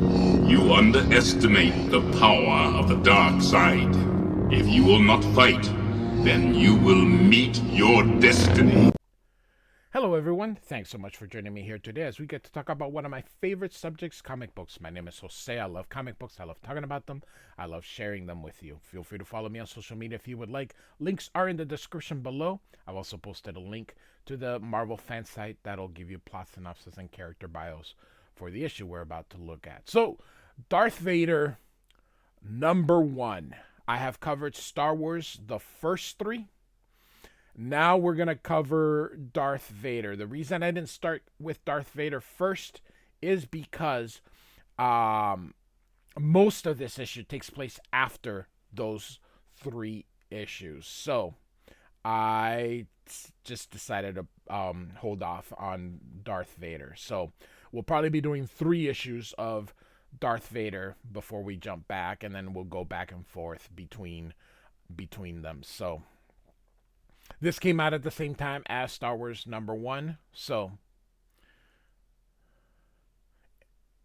You underestimate the power of the dark side. If you will not fight, then you will meet your destiny. Hello, everyone. Thanks so much for joining me here today as we get to talk about one of my favorite subjects, comic books. My name is Jose. I love comic books. I love talking about them. I love sharing them with you. Feel free to follow me on social media if you would like. Links are in the description below. I've also posted a link to the Marvel fan site that'll give you plot synopsis and character bios for the issue we're about to look at. So, Darth Vader, #1. I have covered Star Wars, the first three. Now we're going to cover Darth Vader. The reason I didn't start with Darth Vader first is because most of this issue takes place after those three issues. So I just decided to hold off on Darth Vader. So we'll probably be doing 3 issues of Darth Vader before we jump back, and then we'll go back and forth between them. So this came out at the same time as Star Wars #1. So,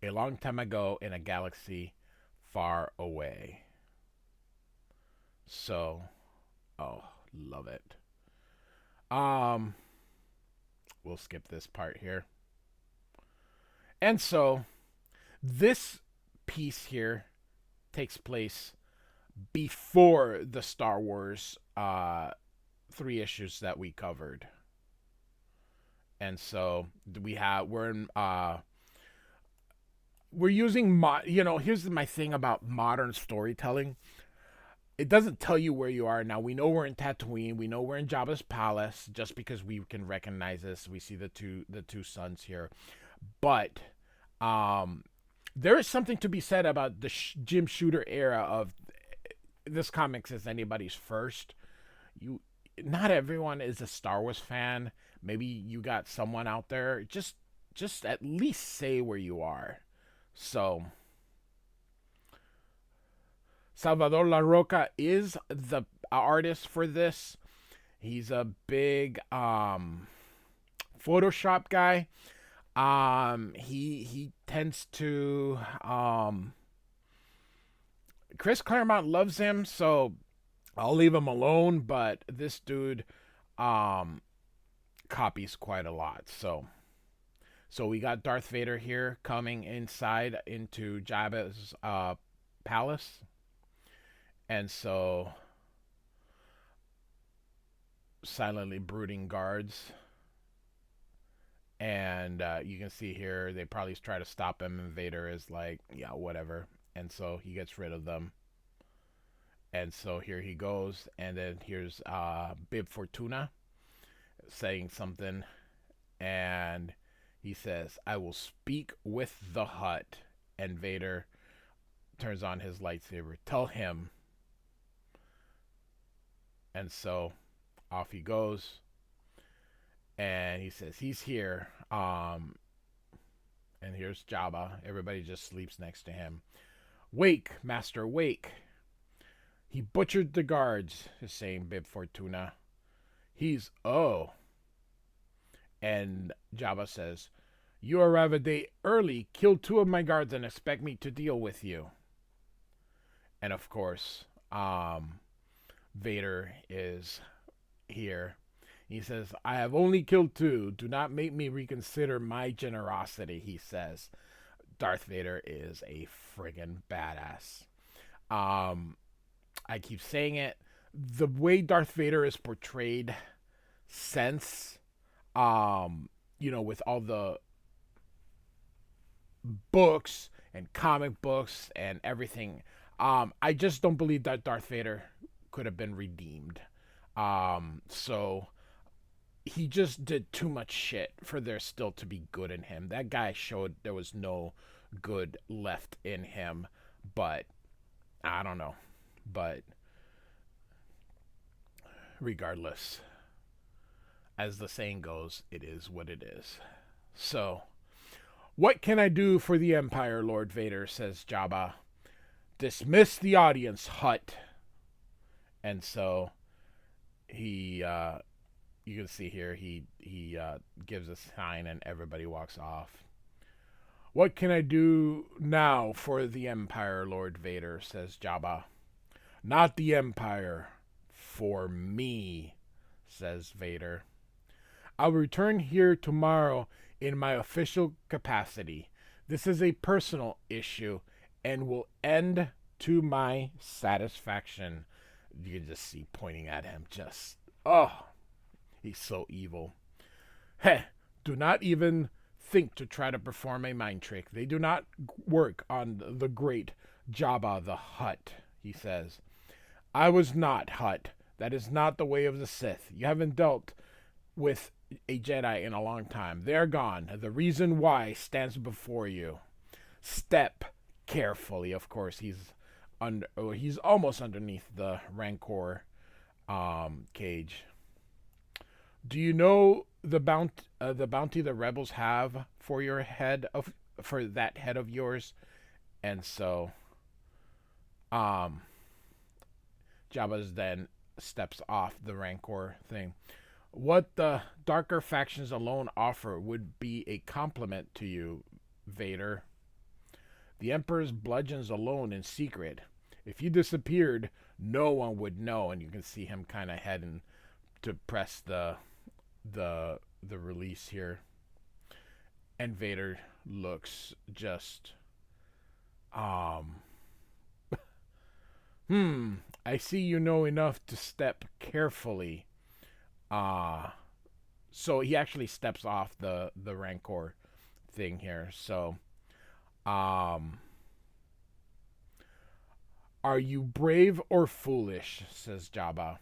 a long time ago in a galaxy far away. So, oh, love it. We'll skip this part here. And so, this piece here takes place before the Star Wars 3 issues that we covered. And so we're using here's my thing about modern storytelling. It doesn't tell you where you are. Now we know we're in Tatooine, we know we're in Jabba's palace just because we can recognize this. We see the two sons here. But there is something to be said about the Jim Shooter era of this comics is anybody's first. Not everyone is a Star Wars fan. Maybe you got someone out there. Just at least say where you are. So Salvador Larroca is the artist for this. He's a big Photoshop guy. He tends to Chris Claremont loves him, so I'll leave him alone, but this dude copies quite a lot. So we got Darth Vader here coming inside into Jabba's palace. And so silently brooding guards. And you can see here they probably try to stop him, and Vader is like, yeah, whatever. And so he gets rid of them. And so here he goes, and then here's Bib Fortuna saying something, and he says, I will speak with the Hutt. And Vader turns on his lightsaber. Tell him. And so off he goes, and he says, he's here. And here's Jabba. Everybody just sleeps next to him. Wake, master, wake. He butchered the guards, is saying Bib Fortuna. Oh. And Jabba says, you arrive a day early, kill 2 of my guards, and expect me to deal with you. And of course, Vader is here. He says, I have only killed 2. Do not make me reconsider my generosity, he says. Darth Vader is a friggin' badass. I keep saying it. The way Darth Vader is portrayed since, with all the books and comic books and everything, I just don't believe that Darth Vader could have been redeemed. So he just did too much shit for there still to be good in him. That guy showed there was no good left in him, but I don't know. But regardless, as the saying goes, it is what it is. So, what can I do for the Empire, Lord Vader, says Jabba. Dismiss the audience, Hutt. And so he you can see here he gives a sign and everybody walks off. What can I do now for the Empire, Lord Vader, says Jabba. Not the Empire, for me, says Vader. I'll return here tomorrow in my official capacity. This is a personal issue and will end to my satisfaction. You can just see pointing at him, just, oh, he's so evil. Heh, do not even think to try to perform a mind trick. They do not work on the great Jabba the Hutt, he says. I was not Hutt. That is not the way of the Sith. You haven't dealt with a Jedi in a long time. They're gone. The reason why stands before you. Step carefully. Of course, he's almost underneath the Rancor cage. Do you know the bounty the rebels have for that head of yours? And so, Jabba's then steps off the Rancor thing. What the darker factions alone offer would be a compliment to you, Vader. The Emperor's bludgeons alone in secret. If you disappeared, no one would know. And you can see him kind of heading to press the release here. And Vader looks just I see you know enough to step carefully. So he actually steps off the Rancor thing here. So are you brave or foolish, says Jabba.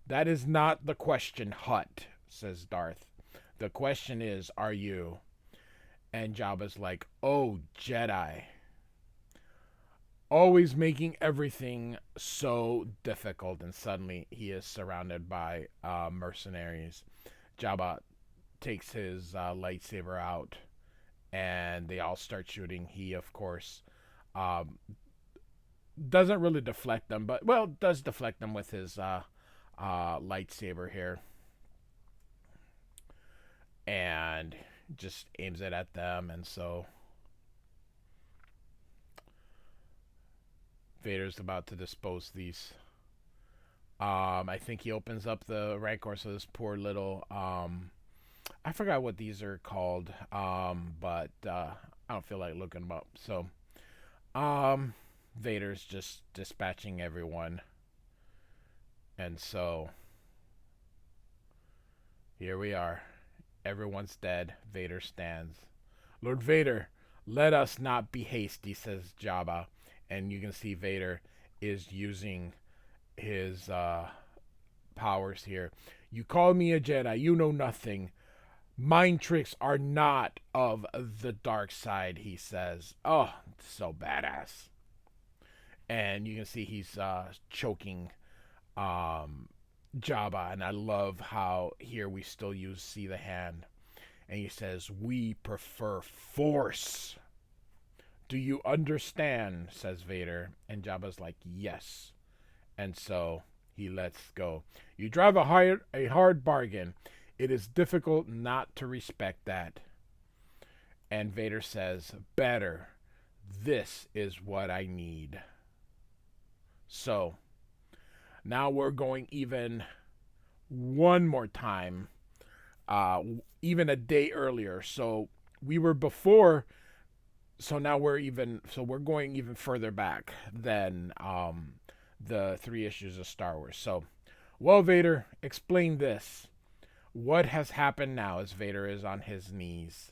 That is not the question, Hutt, says Darth. The question is, are you? And Jabba's like, oh, Jedi. Always making everything so difficult, and suddenly he is surrounded by mercenaries. Jabba takes his lightsaber out, and they all start shooting. He, of course, doesn't really deflect them, but, well, does deflect them with his lightsaber here. And just aims it at them, and so Vader's about to dispose these. I think he opens up the Rancor, so this poor little I forgot what these are called, but I don't feel like looking them up. So Vader's just dispatching everyone. And so here we are. Everyone's dead. Vader stands. Lord Vader, let us not be hasty, says Jabba. And you can see Vader is using his powers here. You call me a Jedi. You know nothing. Mind tricks are not of the dark side, he says. Oh, so badass. And you can see he's choking Jabba. And I love how here we still see the hand. And he says, we prefer force. Do you understand? Says Vader. And Jabba's like, yes. And so he lets go. You drive a hard bargain. It is difficult not to respect that. And Vader says, better. This is what I need. So now we're going even one more time, even a day earlier. So we were before, so now we're going even further back than the 3 issues of Star Wars. So, well, Vader, explain this. What has happened now as Vader is on his knees?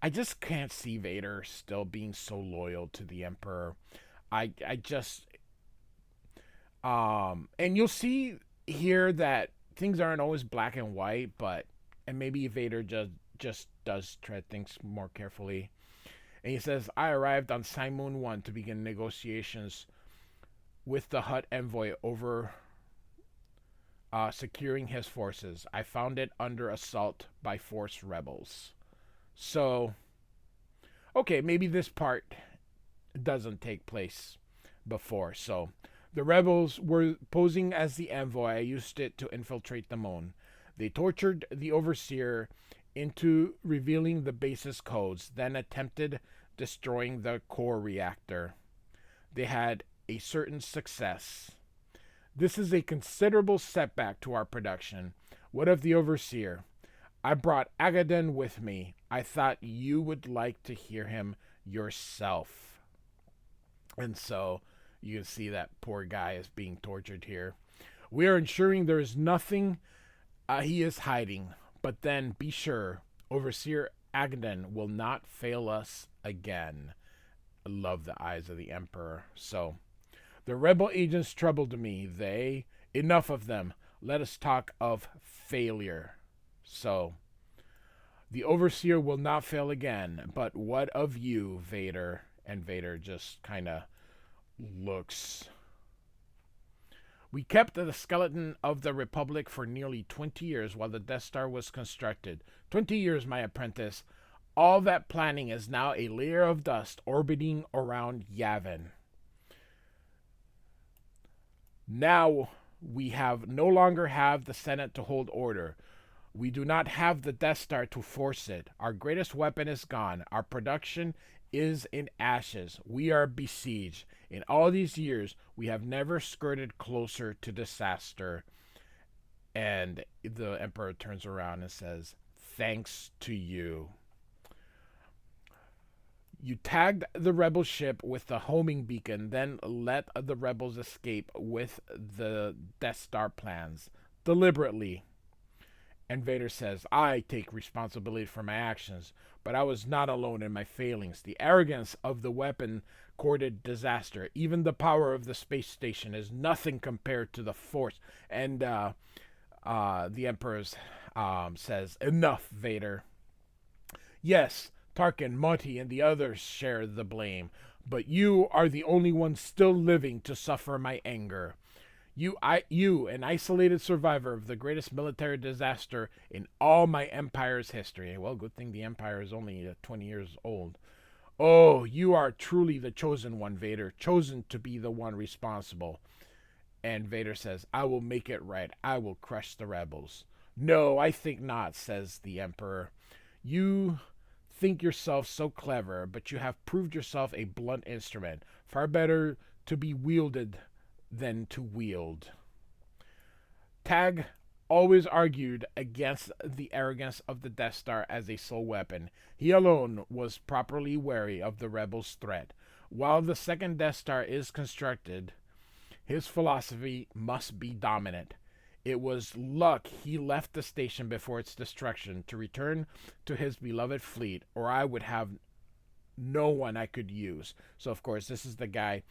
I just can't see Vader still being so loyal to the Emperor. I just and you'll see here that things aren't always black and white, and maybe Vader just does tread things more carefully. And he says, I arrived on Simoon 1 to begin negotiations with the Hutt envoy over securing his forces. I found it under assault by Force rebels. So, okay, maybe this part doesn't take place before. So, the rebels were posing as the envoy. I used it to infiltrate the Moon. They tortured the Overseer into revealing the base's codes, then attempted destroying the core reactor. They had a certain success. This is a considerable setback to our production. What of the overseer? I brought Agaden with me. I thought you would like to hear him yourself. And so you can see that poor guy is being tortured here. We are ensuring there is nothing he is hiding. But then be sure, Overseer Agaden will not fail us again. I love the eyes of the Emperor. So, the rebel agents troubled me. Enough of them. Let us talk of failure. So, the Overseer will not fail again. But what of you, Vader? And Vader just kind of looks. We kept the skeleton of the Republic for nearly 20 years while the Death Star was constructed. 20 years, my apprentice. All that planning is now a layer of dust orbiting around Yavin. Now we no longer have the Senate to hold order. We do not have the Death Star to force it. Our greatest weapon is gone. Our production is in ashes. We are besieged. In all these years, we have never skirted closer to disaster. And the Emperor turns around and says, thanks to you. You tagged the rebel ship with the homing beacon, then let the rebels escape with the Death Star plans. Deliberately. And Vader says, I take responsibility for my actions, but I was not alone in my failings. The arrogance of the weapon-corded disaster, even the power of the space station, is nothing compared to the force. And the Emperor says, enough, Vader. Yes, Tarkin, Monty, and the others share the blame, but you are the only one still living to suffer my anger. You, an isolated survivor of the greatest military disaster in all my empire's history. Well, good thing the empire is only 20 years old. Oh, you are truly the chosen one, Vader, chosen to be the one responsible. And Vader says, I will make it right. I will crush the rebels. No, I think not, says the Emperor. You think yourself so clever, but you have proved yourself a blunt instrument, far better to be wielded than to wield. Tag always argued against the arrogance of the Death Star as a sole weapon. He alone was properly wary of the rebels' threat. While the second Death Star is constructed, his philosophy must be dominant. It was luck he left the station before its destruction to return to his beloved fleet, or I would have no one I could use. So, of course, this is the guy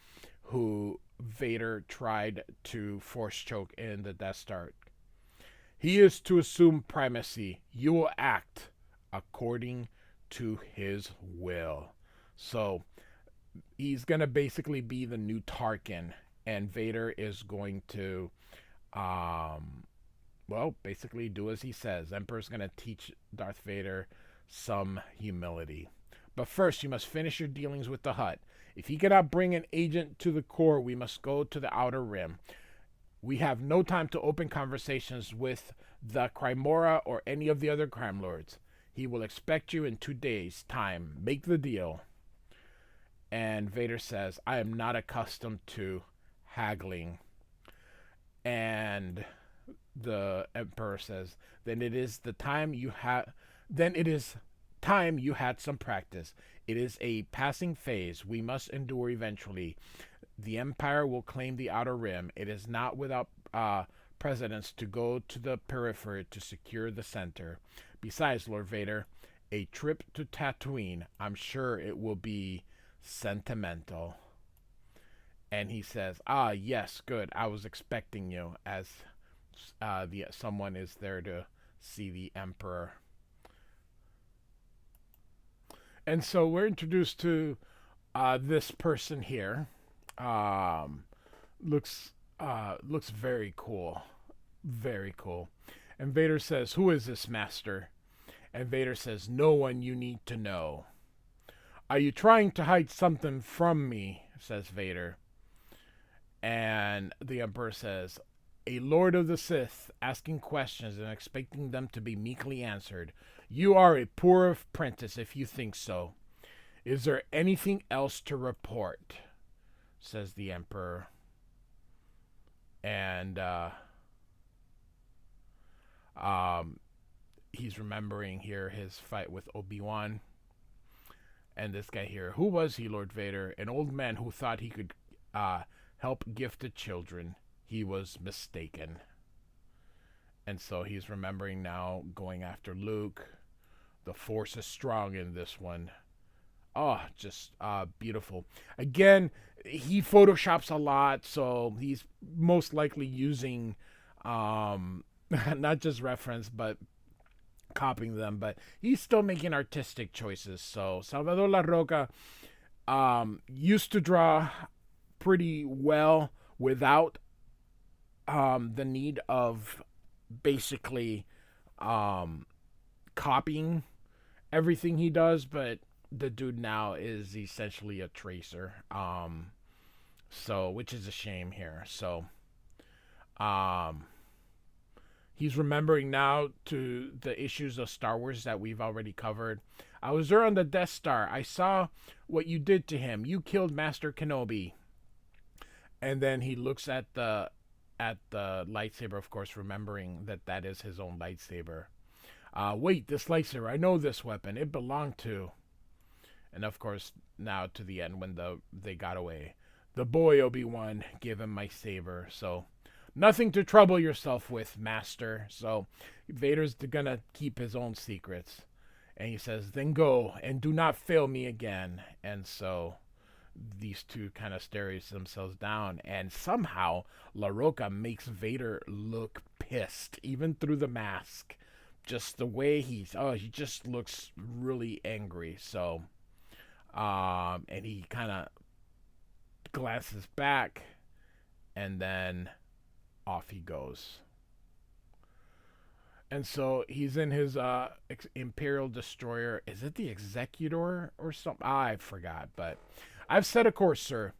who Vader tried to force choke in the Death Star. He is to assume primacy. You will act according to his will. So, he's going to basically be the new Tarkin, and Vader is going to basically do as he says. Emperor's going to teach Darth Vader some humility. But first, you must finish your dealings with the Hutt. If he cannot bring an agent to the core, we must go to the Outer Rim. We have no time to open conversations with the Crimora or any of the other crime lords. He will expect you in 2 days' time. Make the deal. And Vader says, I am not accustomed to haggling. And the Emperor says, then it is time you had some practice. It is a passing phase we must endure eventually. The Empire will claim the Outer Rim. It is not without precedence to go to the periphery to secure the center. Besides, Lord Vader, a trip to Tatooine, I'm sure it will be sentimental. And he says, yes, good. I was expecting you, as someone is there to see the Emperor. And so we're introduced to this person here. Looks very cool. Very cool. And Vader says, who is this, Master? And Vader says, no one you need to know. Are you trying to hide something from me? Says Vader. And the Emperor says, a Lord of the Sith asking questions and expecting them to be meekly answered. You are a poor apprentice if you think so. Is there anything else to report? Says the Emperor. And he's remembering here his fight with Obi-Wan. And this guy here, who was he, Lord Vader? An old man who thought he could help gifted children. He was mistaken. And so he's remembering now going after Luke. The Force is strong in this one. Oh, just beautiful. Again, he photoshops a lot, so he's most likely using not just reference, but copying them. But he's still making artistic choices. So Salvador Larroca used to draw pretty well without the need of basically copying everything he does, but the dude now is essentially a tracer, so which is a shame here. So he's remembering now to the issues of Star Wars that we've already covered. I was there on the Death Star. I saw what you did to him. You killed Master Kenobi. And then he looks at the lightsaber, of course, remembering that that is his own lightsaber. Wait, this lightsaber, I know this weapon. It belonged to... And of course, now to the end when they got away. The boy Obi-Wan gave him my saber. So, nothing to trouble yourself with, Master. So, Vader's gonna keep his own secrets. And he says, then go and do not fail me again. And so... these two kind of stare themselves down, and somehow LaRocca makes Vader look pissed, even through the mask. Just the way he just looks really angry. So, and he kind of glances back, and then off he goes. And so he's in his Imperial Destroyer. Is it the Executor or something? I forgot, but... I've set a course, sir.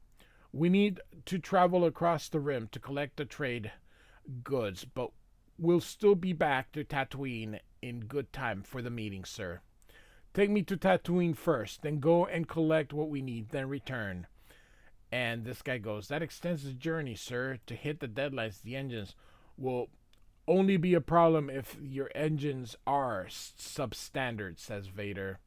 We need to travel across the rim to collect the trade goods, but we'll still be back to Tatooine in good time for the meeting, sir. Take me to Tatooine first, then go and collect what we need, then return. And this guy goes, that extends the journey, sir. To hit the deadlines, the engines will only be a problem if your engines are substandard, says Vader.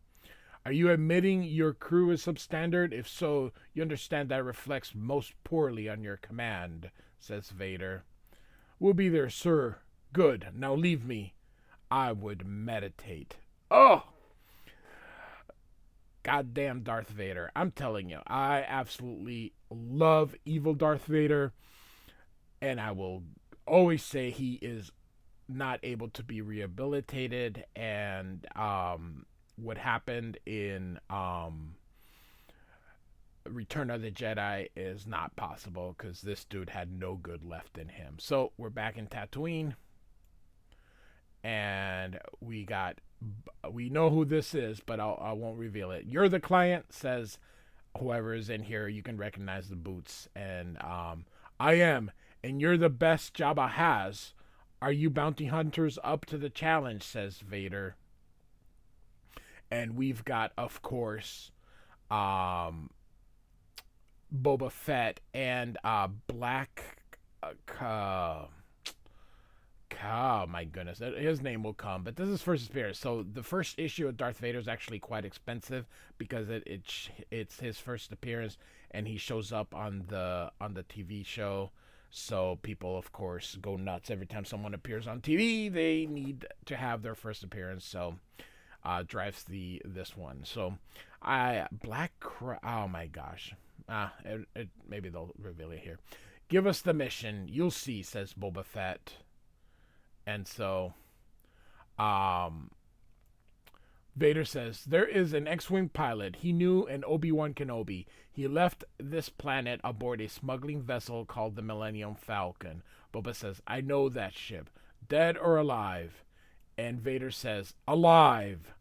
Are you admitting your crew is substandard? If so, you understand that reflects most poorly on your command, says Vader. We'll be there, sir. Good. Now leave me. I would meditate. Oh! Goddamn Darth Vader. I'm telling you, I absolutely love evil Darth Vader. And I will always say he is not able to be rehabilitated. And, what happened in Return of the Jedi is not possible because this dude had no good left in him. So we're back in Tatooine, and we know who this is, but I won't reveal it. You're the client, says whoever is in here. You can recognize the boots, and I am, and you're the best Jabba has. Are you bounty hunters up to the challenge? Says Vader. And we've got, of course, Boba Fett and Black... oh, my goodness. His name will come. But this is first appearance. So the first issue of Darth Vader is actually quite expensive because it's his first appearance. And he shows up on the TV show. So people, of course, go nuts. Every time someone appears on TV, they need to have their first appearance. So... drives this one. So, oh my gosh. Maybe they'll reveal it here. Give us the mission. You'll see, says Boba Fett. And so, Vader says, there is an X-Wing pilot. He knew an Obi-Wan Kenobi. He left this planet aboard a smuggling vessel called the Millennium Falcon. Boba says, I know that ship. Dead or alive? And Vader says, alive.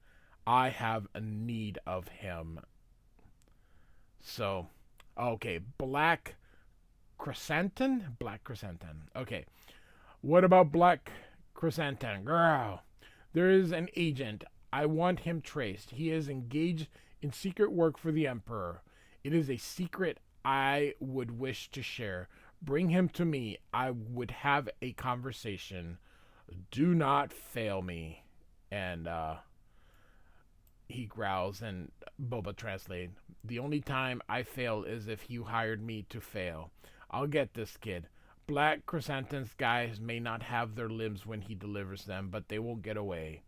I have a need of him. So, okay. Black Chrysanthemum? Black Chrysanthemum. Okay. What about Black Chrysanthemum? Girl. There is an agent. I want him traced. He is engaged in secret work for the Emperor. It is a secret I would wish to share. Bring him to me. I would have a conversation. Do not fail me. And he growls, and Boba translated, the only time I fail is if you hired me to fail. I'll get this kid. Black Chrysanthemum's guys may not have their limbs when he delivers them, but they won't get away.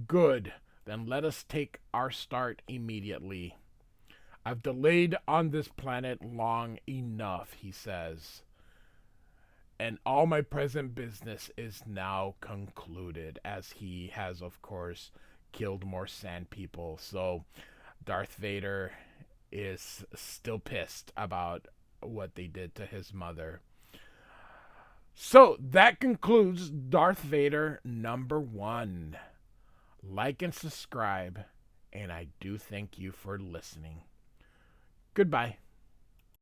Good. Then let us take our start immediately. I've delayed on this planet long enough, he says. And all my present business is now concluded, as he has, of course, killed more sand people. So Darth Vader is still pissed about what they did to his mother. So that concludes Darth Vader #1. Like and subscribe, and I do thank you for listening. Goodbye.